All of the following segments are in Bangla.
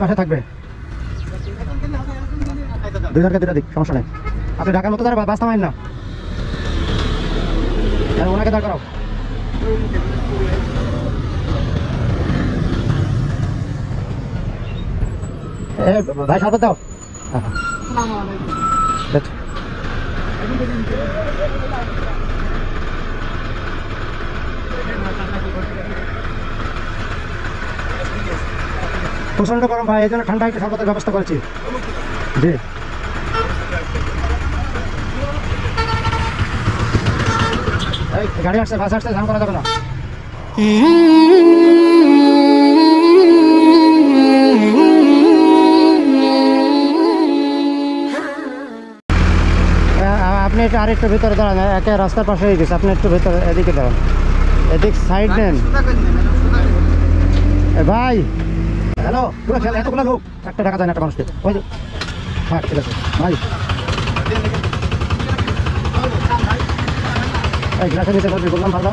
পাশে থাকবে। 2 দুটা দিক, সমস্যা নেই। আপনি ঢাকার মতো তারা বাস থামাইন না, ওনাকে দাঁড় করাও। ভাই শরবত দাও। প্রচন্ড গরম ভাই, এই জন্য ঠান্ডা একটু শরবতের ব্যবস্থা করেছি। জি গাড়ি আসছে, বাস আসছে, জাম করা যাবে না। আপনি একটু আরেকটু ভিতরে দাঁড়ান, একে রাস্তার পাশে হয়ে গেছে, আপনি একটু ভিতরে এদিকে দাঁড়ান, এদিক সাইড নেন ভাই। হ্যালো, পুরো খেলা এতগুলো লোক, একটা টাকা যায় না একটা মানুষকে। ওই যে হ্যাঁ ঠিক আছে ভাই, এই গ্লাসের নিচে ধরবি বললাম ভালো।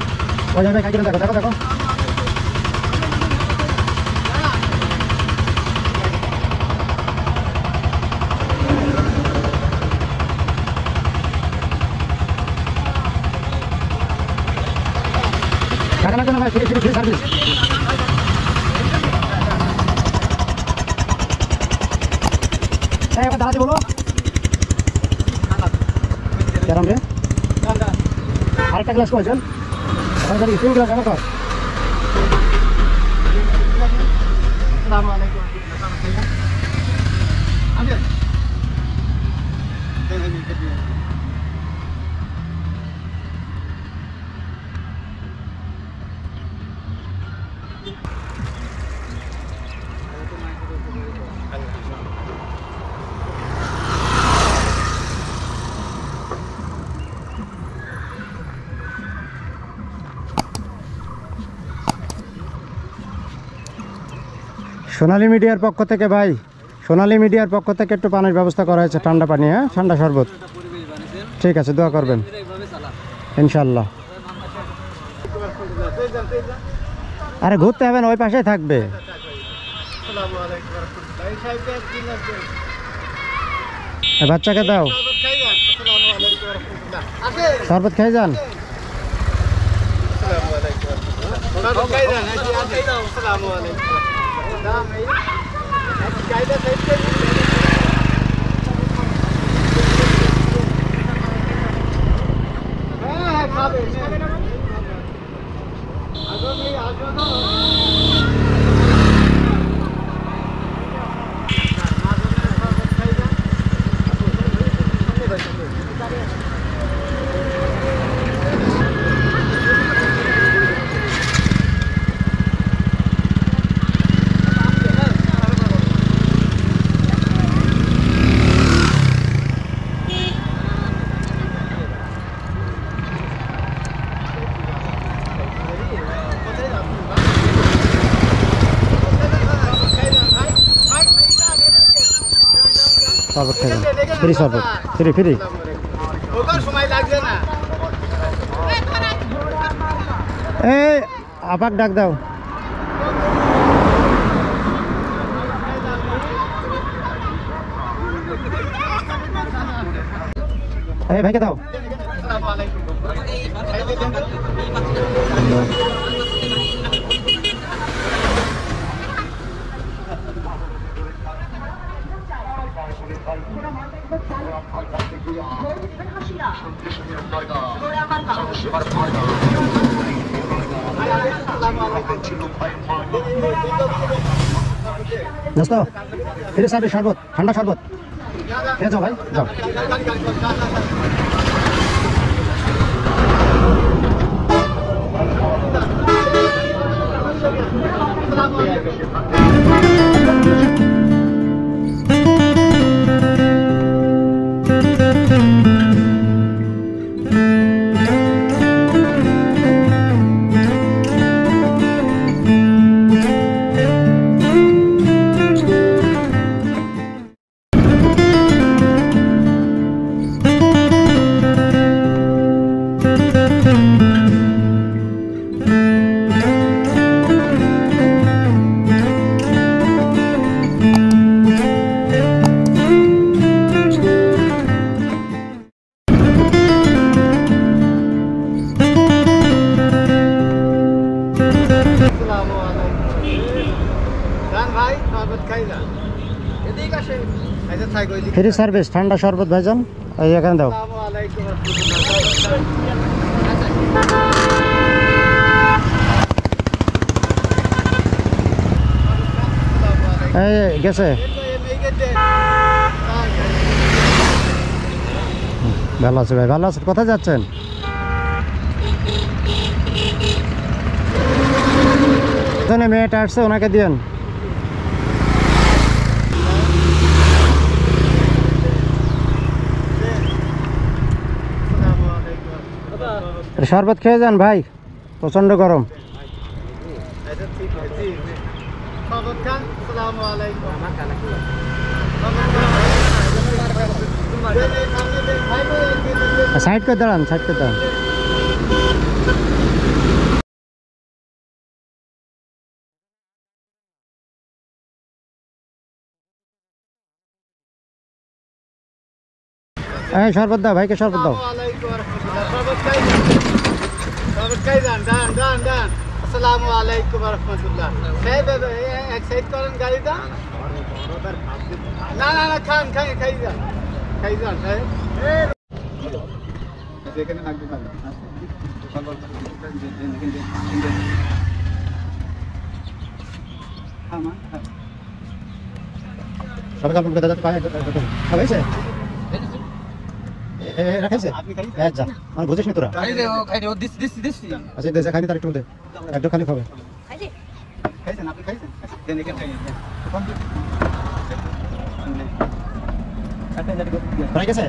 ওই যাবে খাই কিনে দেখো, দেখো দেখো টাকা লাগবে না ভাই, ফ্রি ফ্রি ফ্রি সার্ভিস। এই দাঁড়াতে বলো কেরাম রে, আরেকটা গ্লাস করেছেন তিন গ্লাস আমার কর। সোনালী মিডিয়ার পক্ষ থেকে ভাই, সোনালী মিডিয়ার পক্ষ থেকে একটু পানির ব্যবস্থা করা হয়েছে, ঠান্ডা পানি, হ্যাঁ ঠান্ডা শরবত। ঠিক আছে, দোয়া করবেন ইনশাল্লাহ। আরে ঘুরতে হবে না, ওই পাশেই থাকবে। বাচ্চাকে দাও শরবত, খাই যান। শরবত খাই, ফ্রি শরবত, ফ্রি ফ্রি। এই আপাক ডাক দাও। এই ভাইকে দাও। দোস্ত ফিরে সার্ভিস শরবত, ঠান্ডা শরবত খেয়ে যাও ভাই, যাও। ভাই শরবত খাই না এদিকে আসে আচ্ছা থাক ওই ফ্রি সার্ভিস ঠান্ডা শরবত ভাইজান এই এখানে দাও আসসালামু আলাইকুম এই গেছে ভালো আছে ভাই ভালো আছে কোথায় যাচ্ছেন এখানে মেয়েটা আসছে ওনাকে দিয়েন শরবত খেয়ে যান ভাই প্রচন্ড গরম সাইড করে দাঁড়ান সাইড করে দাঁড়ান এই শরবত দাও ভাইকে শরবত দাও আসসালামু আলাইকুম রহমতুল্লাহ এক সাইড করেন গাড়িটা না না না খান খাই খাই যান যেখানে নাকবো সবাই কাপড় কথা যাচ্ছে পায়ে খাইছে রাখাইছে যা আমার বুঝিস নি তোরা আচ্ছা দেশে খাইনি তার একটু দে একটু খালি খাবে খাইছেন আপনি খাইছেন দেন এখানে খাইছেন ঠিক আছে